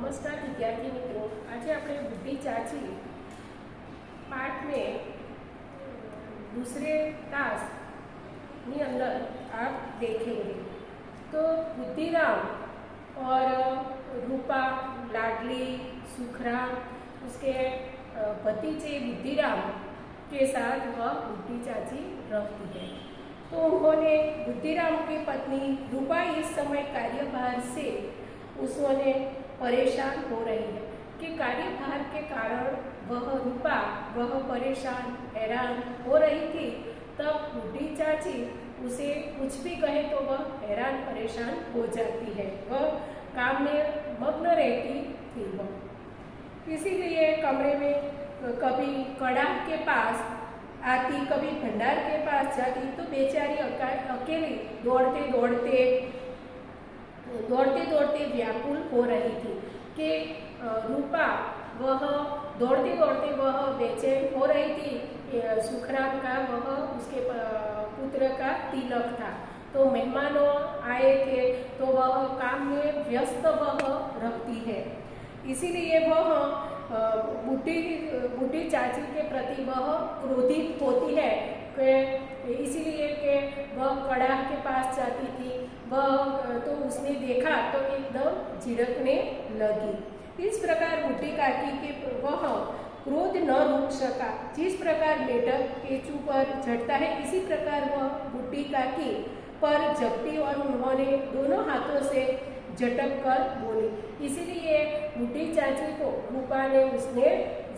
नमस्कार विद्यार्थी मित्रों, आज આપણે બુદ્ધિ ચાચી पाठ में दूसरे टास्क ની अंदर आप देखेंगे। तो बुद्धिराम और रूपा, लाडली, सुखराम उसके भतीजे बुद्धिराम के साथ वह बुद्धि चाची रहती है। तो उन्होंने बुद्धिराम की पत्नी रूपा इस समय कार्यभार से उसने परेशान हो रही है कि कार्यभार के कारण वह परेशान हैरान हो रही थी। तब बुढ़ी चाची उसे कुछ भी कहे तो वह हैरान परेशान हो जाती है, वह काम में मग्न रहती थी। वह इसीलिए कमरे में कभी कड़ा के पास आती, कभी भंडार के पास जाती, तो बेचारी अकेली दौड़ते व्याकुल हो रही थी कि रूपा वह दौड़ते वह बेचैन हो रही थी। सुखराम का वह उसके पुत्र का तिलक था, तो मेहमानों आए थे तो वह काम में व्यस्त वह रहती है। इसीलिए वह बुढ़ी चाची के प्रति वह क्रोधित होती है। इसीलिए कि वह कड़ा के पास जाती थी, वह तो उसने देखा तो एकदम झिड़कने लगी। इस प्रकार बुढ़ी काकी के वह क्रोध न रुक सका। जिस प्रकार मेढक केंचू पर चढ़ता है, इसी प्रकार वह बुढ़ी काकी पर झपटी और उन्होंने दोनों हाथों से झटक कर बोली। इसीलिए बुढ़ी चाची को रूपा ने उसने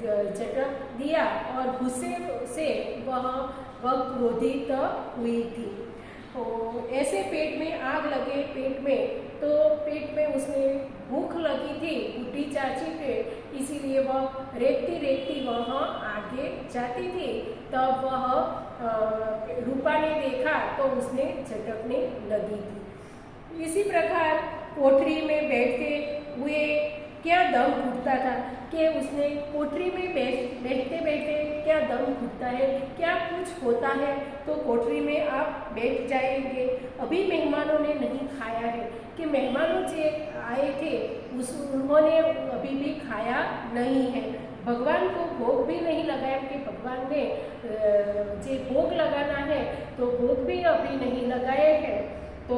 झटक दिया और गुस्से से वह क्रोधित हुई थी। तो ऐसे पेट में आग लगे, पेट में उसने भूख लगी थी बुढ़ी चाची के, इसीलिए वह रेतती वहाँ आगे जाती थी। तब वह रूपा ने देखा तो उसने झटकने लगी थी। इसी प्रकार कोठरी में बैठते हुए क्या दम घुटता था कि उसने कोठरी में बैठते क्या दम घुटता है, क्या कुछ होता है तो कोठरी में आप बैठ जाएंगे। अभी मेहमानों ने नहीं खाया है, कि मेहमानों जो आए थे उन्होंने अभी भी खाया नहीं है। भगवान को भोग भी नहीं लगाया कि भगवान ने जो भोग लगाना है तो भोग भी अभी नहीं लगाए हैं। तो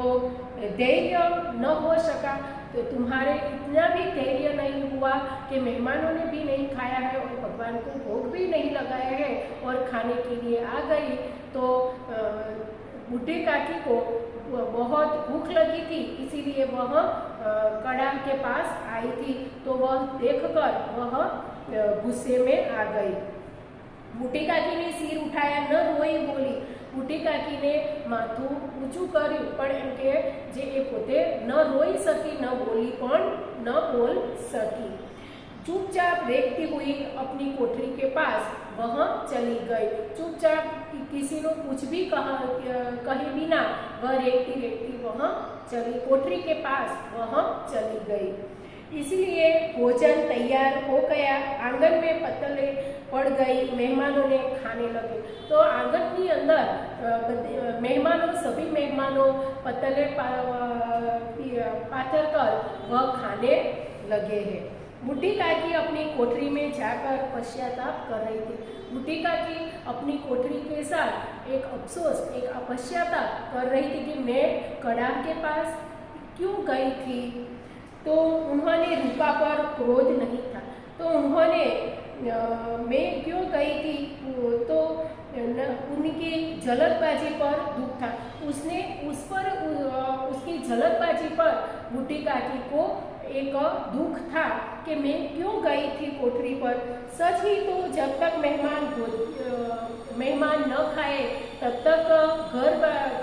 धैर्य न हो सका, तो तुम्हारे इतना भी धैर्य नहीं हुआ कि मेहमानों ने भी नहीं खाया है और भगवान को भोग भी नहीं लगाया है और खाने के लिए आ गई। तो बुढ़ी काकी को बहुत भूख लगी थी, इसीलिए वह कड़ा के पास आई थी। तो वह देखकर वह गुस्से में आ गई। बुढ़ी काकी ने सिर उठाया, न रोई बोली। बुढ़ी काकी ने माथું ઊંચું કર્યું પણ એમ કે જે એ પોતે ન રોઈ સકી, ન બોલી પણ ન બોલ सकी। चुपचाप देखती हुई अपनी कोठरी के पास वह चली गई। चुपचाप किसी को कुछ भी कहे बिना वह देखती वह चली, कोठरी के पास वह चली गई। इसलिए भोजन तैयार हो गया, आंगन में पतले पड़ गई, मेहमानों ने खाने लगे। तो आंगन के अंदर सभी मेहमानों पतले पाथर कर वह खाने लगे हैं। बुढ़ी काकी अपनी कोठरी में जाकर पश्चाताप कर रही थी। बुढ़ी काकी अपनी कोठरी के साथ एक अफसोस, एक पश्चाताप कर रही थी कि मैं कड़ा के पास क्यों गई थी। तो उन्होंने रूपा पर क्रोध नहीं था, तो उन्होंने मैं क्यों गई थी तो उनकी जल्दबाजी पर दुख था। उसकी जल्दबाजी पर बुढ़ी काकी को एक दुख था कि मैं क्यों गई थी कोठरी पर। सच ही तो जब तक मेहमान न खाए तब तक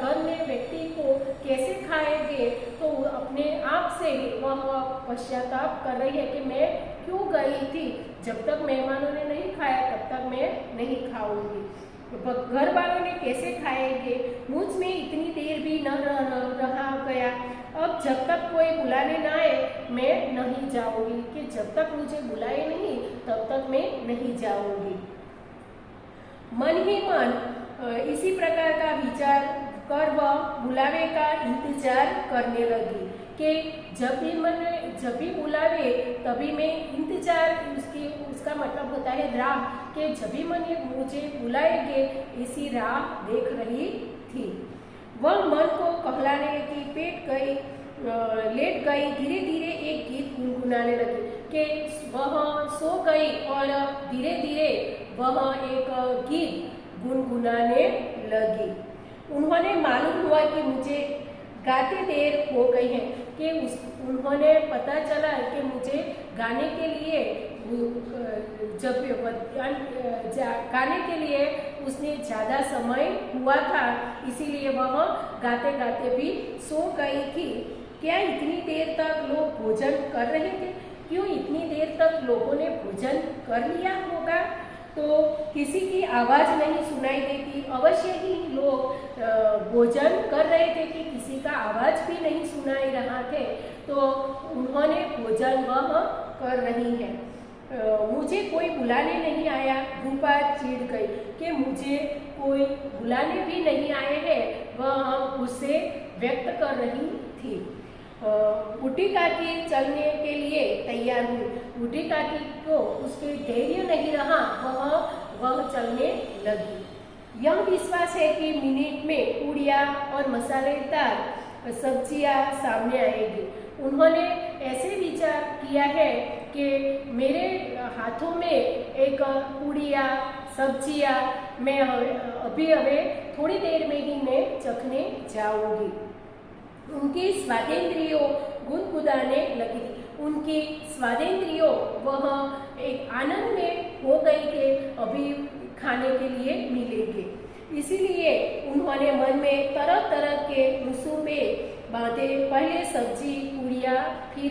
घर में व्यक्ति को कैसे खाएंगे। तो अपने आप से वह पश्चाताप कर रही है कि मैं क्यों गई थी, जब तक मेहमानों ने नहीं खाया तब तक मैं नहीं खाऊंगी। घर वालों ने कैसे खाएंगे, मुझ में इतनी देर भी न रहा गया। अब जब तक कोई बुलाने ना आए मैं नहीं जाऊंगी, कि जब तक मुझे बुलाए नहीं तब तक मैं नहीं जाऊंगी। मन ही मन इसी प्रकार का विचार कर वह बुलावे का इंतजार करने लगी कि जब भी बुलावे तभी मैं इंतजार, उसका मतलब होता है राह, कि जब भी मुझे बुलाएंगे इसी राह देख रही थी। वह मन को कहलाने लगी, लेट गई, धीरे धीरे एक गीत गुनगुनाने लगी कि वह सो गई और धीरे धीरे वह एक गीत गुनगुनाने लगी। उन्होंने मालूम हुआ कि मुझे गाते देर हो गई है, कि उन्होंने पता चला कि मुझे गाने के लिए गाने के लिए उसने ज़्यादा समय हुआ था, इसीलिए वह गाते गाते भी सो गई थी। क्या इतनी देर तक लोग भोजन कर रहे थे? क्यों इतनी देर तक लोगों ने भोजन कर लिया होगा? तो किसी की आवाज़ नहीं सुनाई देती, अवश्य ही लोग भोजन कर रहे थे कि किसी का आवाज़ भी नहीं सुनाई रहा थे, तो उन्होंने भोजन वह कर रही है। मुझे कोई बुलाने नहीं आया। रूपा चिढ़ गई कि मुझे कोई बुलाने भी नहीं आए हैं, वह गुस्से व्यक्त कर रही थी। बूढ़ी काकी चलने के लिए तैयार हुई। बूढ़ी काकी को उसके धैर्य नहीं रहा, वह चलने लगी। यह विश्वास है कि मिनट में पूड़ियाँ और मसालेदार सब्जियाँ सामने आएगी। उन्होंने ऐसे विचार किया है कि मेरे हाथों में एक पूड़ियाँ सब्जियाँ मैं अभी थोड़ी देर में ही मैं चखने जाऊंगी। उनकी स्वादेंद्रियों गुदगुदाने लगी थी। उनकी स्वादेंद्रियों वह एक आनंद में हो गई कि अभी खाने के लिए मिलेंगे। इसीलिए उन्होंने मन में तरह तरह के मुसूबे बांधे। पहले सब्जी पूड़ियाँ, फिर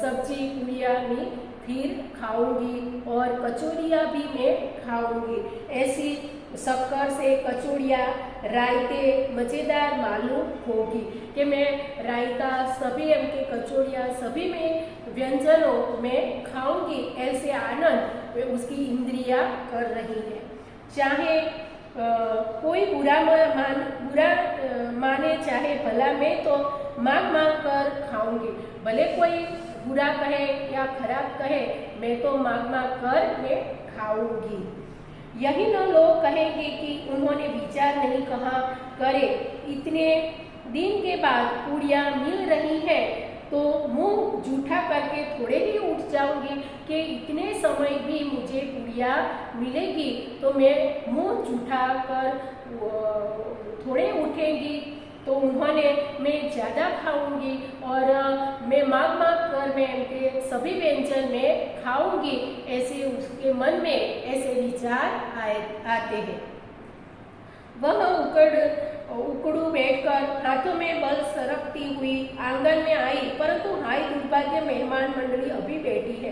सब्जी पूड़ियाँ में फिर खाऊंगी और कचौड़ियाँ भी मैं खाऊंगी। ऐसी शक्कर से कचौड़ियाँ रायते मज़ेदार मालूम होगी कि मैं रायता सभी कचौड़ियाँ सभी में व्यंजनों में खाऊंगी। ऐसे आनंद उसकी इंद्रियाँ कर रही है। चाहे कोई बुरा माने चाहे भला, मैं तो मांग कर खाऊंगी। भले कोई बुरा कहे या खराब कहे, मैं तो मांग कर मैं खाऊंगी। यही न लोग कहेंगे कि उन्होंने विचार नहीं कहा करे। इतने दिन के बाद पूड़ियाँ मिल रही है तो मुंह जूठा करके थोड़े ही उठ जाऊंगी कि इतने समय भी मुझे पूड़ियाँ मिलेगी तो मैं मुंह जूठा कर थोड़े उठेंगी, तो मैं ज़्यादा खाऊंगी और मैं मांग कर मैं इनके सभी व्यंजन में खाऊंगी। ऐसे उसके मन में ऐसे विचार आते हैं। वह उकड़ू बैठकर हाथों में बल सरकती हुई आंगन में आई, परंतु हाय दुर्भाग्य, मेहमान मंडली अभी बैठी है।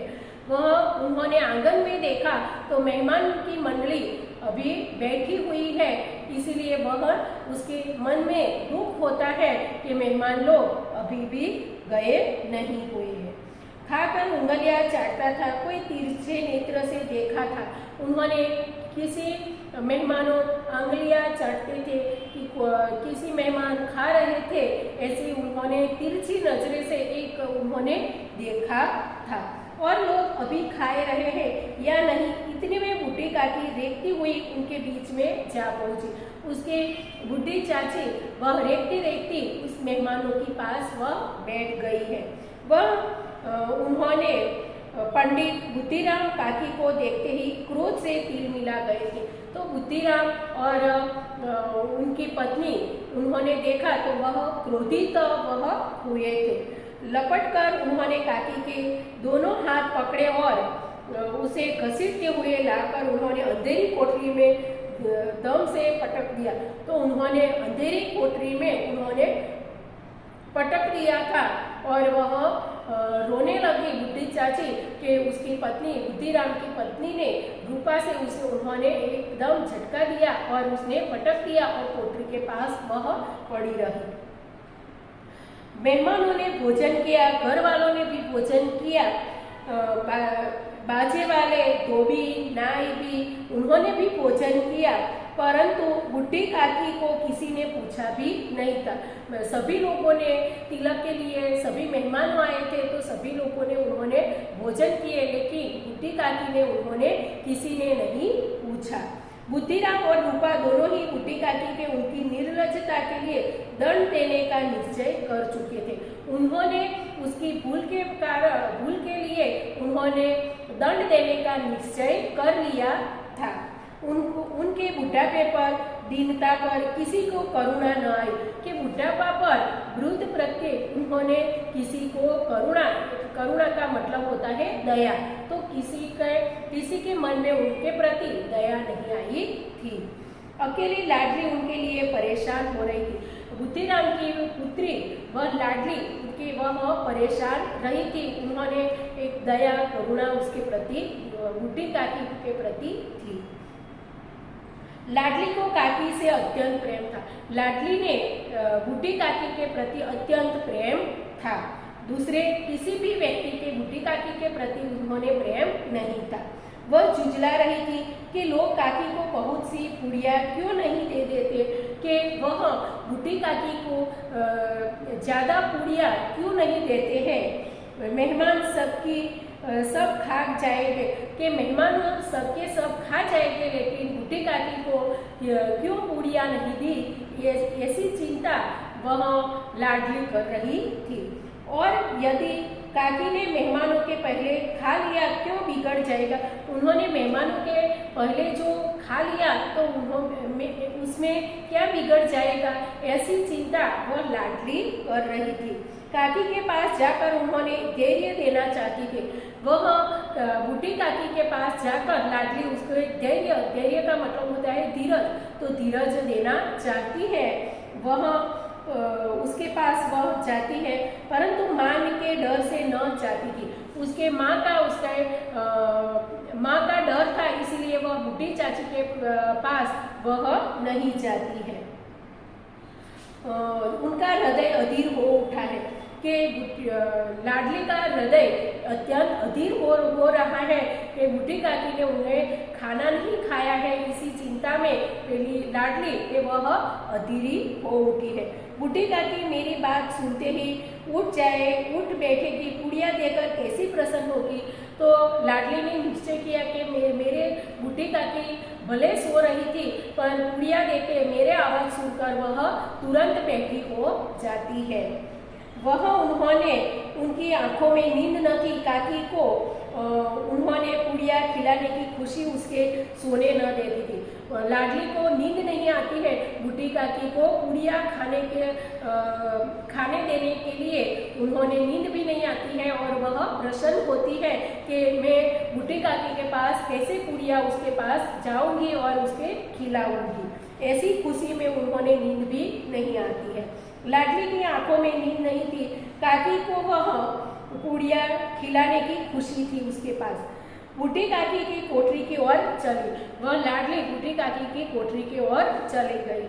उन्होंने आंगन में देखा तो मेहमान की मंडली अभी बैठी हुई है, इसीलिए उसके मन में दुख होता है कि मेहमान लोग अभी भी गए नहीं हुए हैं। खाकर उंगलियां चाटता था, कोई तिरछे नेत्र से देखा था। उन्होंने किसी मेहमानों उंगलियां चाटते थे कि किसी मेहमान खा रहे थे, ऐसे उन्होंने तिरछी नजरे से उन्होंने देखा था। और लोग अभी खाए रहे हैं या नहीं, इतने में बूढ़ी काकी रेखती हुई उनके बीच में जा पहुंची। उसके बूढ़ी चाची वह रेखती उस मेहमानों के पास वह बैठ गई है। उन्होंने पंडित बुद्धिराम काकी को देखते ही क्रोध से तिलमिला गए थे। तो बुद्धिराम और उनकी पत्नी उन्होंने देखा तो वह क्रोधित वह हुए थे। लपटकर उन्होंने काकी के दोनों हाथ पकड़े और उसे घसीटते हुए लाकर उन्होंने अंधेरी कोठरी में दम से पटक दिया। तो उन्होंने अंधेरी कोठरी में उन्होंने पटक दिया था और वह रोने लगी बुढ़ी चाची कि उसकी पत्नी बुद्धिराम की पत्नी ने रूपा से उन्होंने एकदम झटका दिया और उसने पटक दिया और कोठरी के पास वह पड़ी रही। मेहमानों ने भोजन किया, घर वालों ने भी भोजन किया। बाजे वाले धोबी नाई भी उन्होंने भी भोजन किया, परंतु बुढ़ी काकी को किसी ने पूछा भी नहीं था। सभी लोगों ने तिलक के लिए सभी मेहमान आए थे तो सभी लोगों ने उन्होंने भोजन किए, लेकिन बुढ़ी काकी ने उन्होंने किसी ने नहीं पूछा। बुद्धिराम और रूपा दोनों ही बुढ़ी काकी के उनकी निर्लज्जता के लिए दंड देने का निश्चय कर चुके थे। उन्होंने उसकी भूल के लिए उन्होंने दंड देने का निश्चय कर लिया था। उनके बुढ़ापे पर दीनता पर किसी को करुणा न आई कि बुढ़ापा पर वृद्ध प्रत्ये उन्होंने किसी को करुणा का मतलब होता है दया, तो किसी के मन में उनके प्रति दया नहीं आई थी। अकेली लाडली उनके लिए परेशान हो रही थी। बुद्धिराम की पुत्री वह लाडली वह परेशान रही थी। उन्होंने एक दया करुणा उसके प्रति बुढ़ी काकी के प्रति थी। लाडली को काकी से अत्यंत प्रेम था। लाडली ने बुढ़ी काकी के प्रति अत्यंत प्रेम था। दूसरे किसी भी व्यक्ति के बुढ़ी काकी के प्रति उन्होंने प्रेम नहीं था। वह झुंझला रही थी कि लोग काकी को बहुत सी पुड़िया क्यों नहीं दे देते, कि वह बुढ़ी काकी को ज़्यादा पुड़िया क्यों नहीं देते हैं। मेहमान सब खा जाएंगे, कि मेहमान सबके सब खा जाएंगे, लेकिन बुढ़ी काकी को क्यों पूड़ियाँ नहीं दी, ऐसी चिंता वह लाडली कर रही थी। और यदि काकी ने मेहमानों के पहले खा लिया क्यों बिगड़ जाएगा। उन्होंने मेहमानों के पहले जो खा लिया तो उसमें क्या बिगड़ जाएगा, ऐसी चिंता वह लाडली कर रही थी। काकी के पास जाकर उन्होंने धैर्य देना चाहती थी। वह बुढ़ी काकी के पास जाकर लाडली उसको धैर्य का मतलब होता है धीरज, तो धीरज देना चाहती है। वह उसके पास वह जाती है, परंतु मान के डर से न जाती थी। उसके माँ का डर था, इसीलिए वह बुढ़ी चाची के पास वह नहीं जाती है। उनका हृदय अधीर हो उठा है कि लाडली का हृदय अत्यंत अधीर हो रहा है कि बुढ़ी काकी ने उन्हें खाना नहीं खाया है। इसी चिंता में लाडली वह अधीरी हो उठी है। बुढ़ी काकी मेरी बात सुनते ही उठ बैठेगी, पुड़िया देकर कैसी प्रसन्न होगी। तो लाडली ने निश्चय किया कि मेरे बुढ़ी काकी भले सो रही थी, पर पुड़िया देके मेरे आवाज सुनकर वह तुरंत बैठी हो जाती है। उन्होंने उनकी आंखों में नींद न थी। काकी को उन्होंने पुड़िया खिलाने की खुशी उसके सोने न देती थी। लाडली को नींद नहीं आती है, बुढ़ी काकी को पुड़िया खाने देने के लिए उन्होंने नींद भी नहीं आती है, और वह प्रसन्न होती है कि मैं बुढ़ी काकी के पास कैसे पुड़िया उसके पास जाऊंगी और उसके खिलाऊंगी। ऐसी खुशी में उन्होंने नींद भी नहीं आती है। लाडली की आंखों में नींद नहीं थी। काकी को वह पुड़िया खिलाने की खुशी थी उसके पास। बुढ़ी काकी की कोठरी की ओर चली। वह लाडली बुढ़ी काकी की कोठरी की ओर चली गई।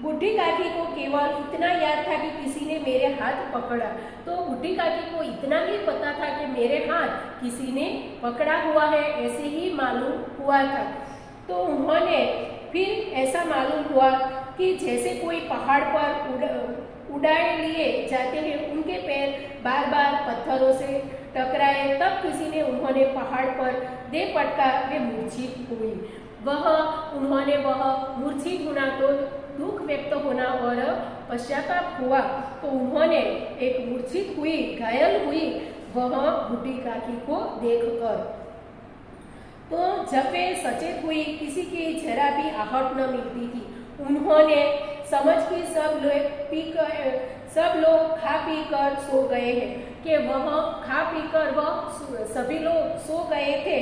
बुढ़ी काकी को केवल इतना याद था कि किसी ने मेरे हाथ पकड़ा। तो बुढ़ी काकी को इतना ही पता था कि मेरे हाथ किसी ने पकड़ा हुआ है, ऐसे ही मालूम हुआ था। तो उन्होंने फिर ऐसा मालूम हुआ कि जैसे कोई पहाड़ पर उड़ाए लिए जाते हैं, उनके पैर बार बार पत्थरों से टकराए, तब किसी ने उन्होंने पहाड़ पर दे पटका, वे मूर्छित हुई। उन्होंने मूर्छित होना तो दुख व्यक्त होना और पश्चाताप हुआ, तो उन्होंने एक मूर्छित हुई, घायल हुई वह बुढ़ी काकी को देखकर। तो जब वे सचेत हुई, किसी की जरा भी आहट न मिलती थी। उन्होंने समझ कि सब लोग खा पी कर सो गए हैं, कि वह खा पी कर वह सभी लोग सो गए थे।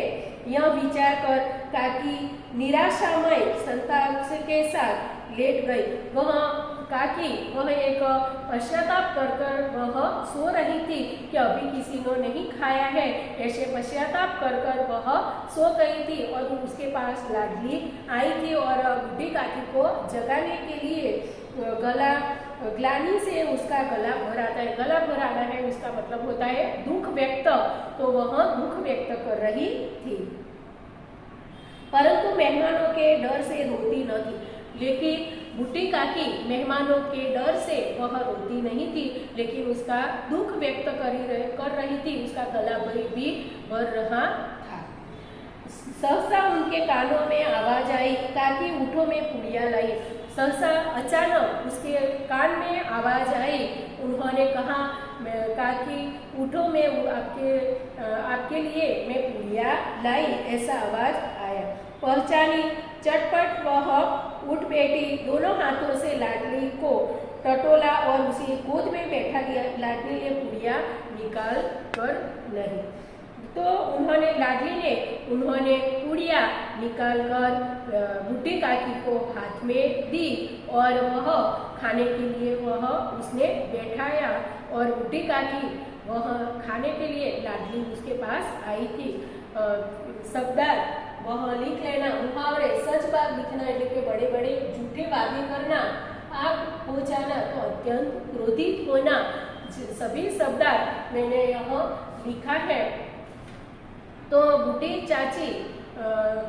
यह विचार कर काकी निराशामय संताप के साथ लेट गई। वह एक पश्चाताप कर वह सो रही थी कि अभी किसी ने नहीं खाया है, ऐसे पश्चाताप कर वह सो गई थी। और उसके पास लाडली आई थी और बुढ़ी काकी को जगाने के लिए गला ग्लानि से उसका गला भर आता है। गला भर आना है उसका मतलब होता है दुख व्यक्त, तो वह दुख व्यक्त कर रही थी। परंतु मेहमानों के डर से रोती न थी। लेकिन बूटी काकी मेहमानों के डर से वह रोती नहीं थी, लेकिन उसका दुख व्यक्त कर रही थी, उसका गला भी भर रहा था। सहसा उनके कानों में आवाज आई, काकी ऊँटों में पुड़िया लाई। सहसा अचानक उसके कान में आवाज आई। उन्होंने कहा, काकी ऊँटों में आपके लिए मैं पुड़िया लाई, ऐसा आवाज आया। पहचानी, चटपट वह उठ बैठी, दोनों हाथों से लाडली को टटोला और उसे गोद में बैठा दिया। लाडली ने पुड़िया निकाल कर नहीं, तो उन्होंने पुड़िया निकाल कर बूटी काकी को हाथ में दी और वह खाने के लिए उसने बैठाया। और बूटी काकी वह खाने के लिए लाडली उसके पास आई थी। शब्दार वह लिख लेना, मुहावरे सच बात लिखना એટલે કે बड़े बड़े झूठे वादे करना, आग हो जाना, तो अत्यंत क्रोधित होना, सभी शब्दार्थ मैंने यहाँ लिखा है। तो बूटी चाची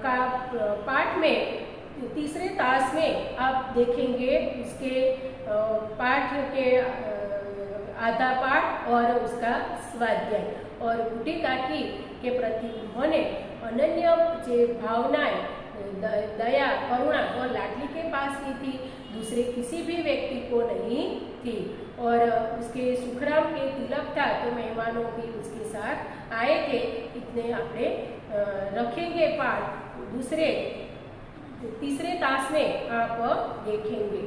का पाठ में तीसरे तास में आप देखेंगे उसके पाठ के आधा पाठ और उसका स्वाध्याय। और बूटी काकी के प्रति उन्होंने अनन्य जे भावनाएं, दया, करुणा और लाडली के पास ही थी, दूसरे किसी भी व्यक्ति को नहीं थी। और उसके सुखराम के तिलक था तो मेहमानों भी उसके साथ आए थे। इतने आपने रखेंगे पाठ, तीसरे तास में आप देखेंगे।